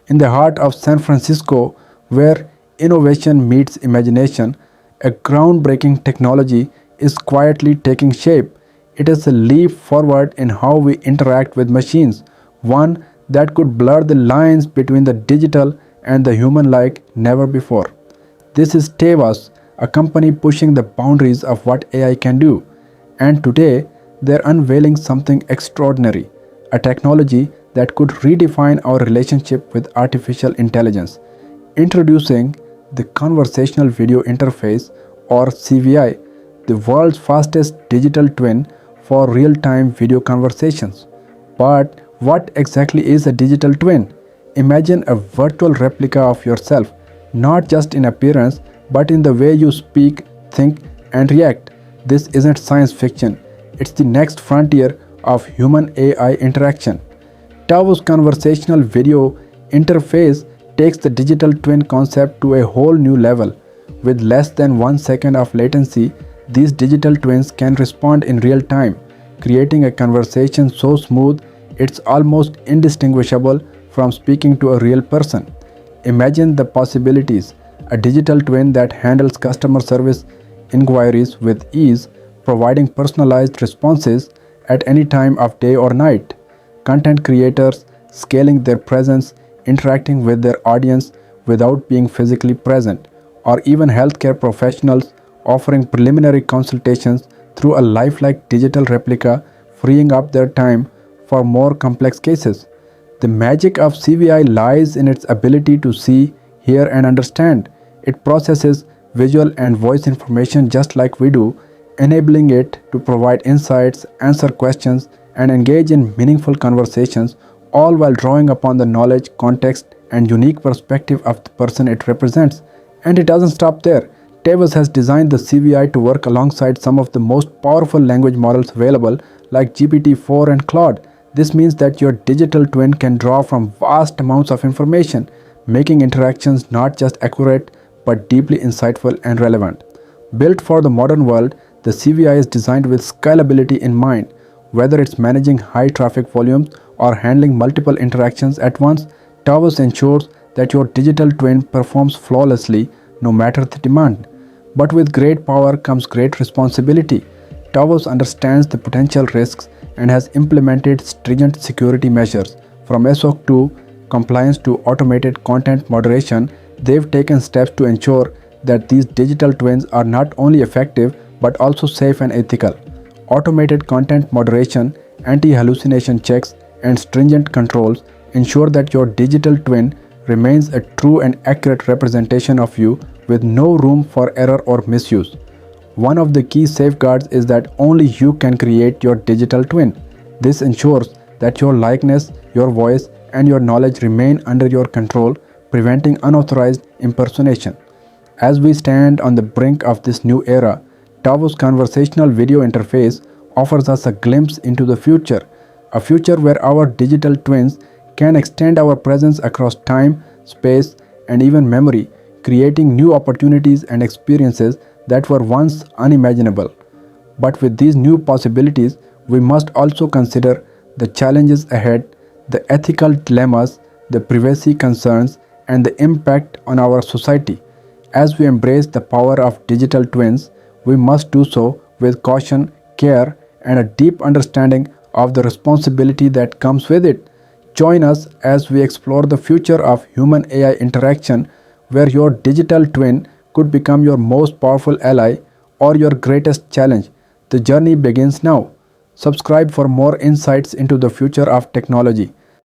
In the heart of San Francisco, where innovation meets imagination, a groundbreaking technology is quietly taking shape. It is a leap forward in how we interact with machines, one that could blur the lines between the digital and the human like never before. This is Tevas, a company pushing the boundaries of what AI can do. And today, they're unveiling something extraordinary, a technology that could redefine our relationship with artificial intelligence. Introducing the Conversational Video Interface, or CVI, the world's fastest digital twin for real time video conversations. But what exactly is a digital twin? Imagine a virtual replica of yourself, not just in appearance, but in the way you speak, think, and react. This isn't science fiction, it's the next frontier of human AI interaction. Tao's conversational video interface takes the digital twin concept to a whole new level. With less than 1 second of latency, these digital twins can respond in real time, creating a conversation so smooth it's almost indistinguishable from speaking to a real person. Imagine the possibilities: a digital twin that handles customer service inquiries with ease, providing personalized responses at any time of day or night. Content creators scaling their presence, interacting with their audience without being physically present, or even healthcare professionals offering preliminary consultations through a lifelike digital replica, freeing up their time for more complex cases. The magic of CVI lies in its ability to see, hear, and understand. It processes visual and voice information just like we do, enabling it to provide insights, answer questions, and engage in meaningful conversations, all while drawing upon the knowledge, context, and unique perspective of the person it represents. And it doesn't stop there. Tavis has designed the CVI to work alongside some of the most powerful language models available, like GPT-4 and Claude. This means that your digital twin can draw from vast amounts of information, making interactions not just accurate but deeply insightful and relevant. Built for the modern world, the CVI is designed with scalability in mind. Whether it's managing high traffic volumes or handling multiple interactions at once, Tavis ensures that your digital twin performs flawlessly no matter the demand. But with great power comes great responsibility. Tavis understands the potential risks and has implemented stringent security measures. From SOC 2 compliance to automated content moderation, they've taken steps to ensure that these digital twins are not only effective but also safe and ethical. Automated content moderation, anti-hallucination checks, and stringent controls ensure that your digital twin remains a true and accurate representation of you with no room for error or misuse. One of the key safeguards is that only you can create your digital twin. This ensures that your likeness, your voice, and your knowledge remain under your control, preventing unauthorized impersonation. As we stand on the brink of this new era, Tao's conversational video interface offers us a glimpse into the future, a future where our digital twins can extend our presence across time, space, and even memory, creating new opportunities and experiences that were once unimaginable. But with these new possibilities, we must also consider the challenges ahead, the ethical dilemmas, the privacy concerns, and the impact on our society. As we embrace the power of digital twins, we must do so with caution, care, and a deep understanding of the responsibility that comes with it. Join us as we explore the future of human AI interaction, where your digital twin could become your most powerful ally or your greatest challenge. The journey begins now. Subscribe for more insights into the future of technology.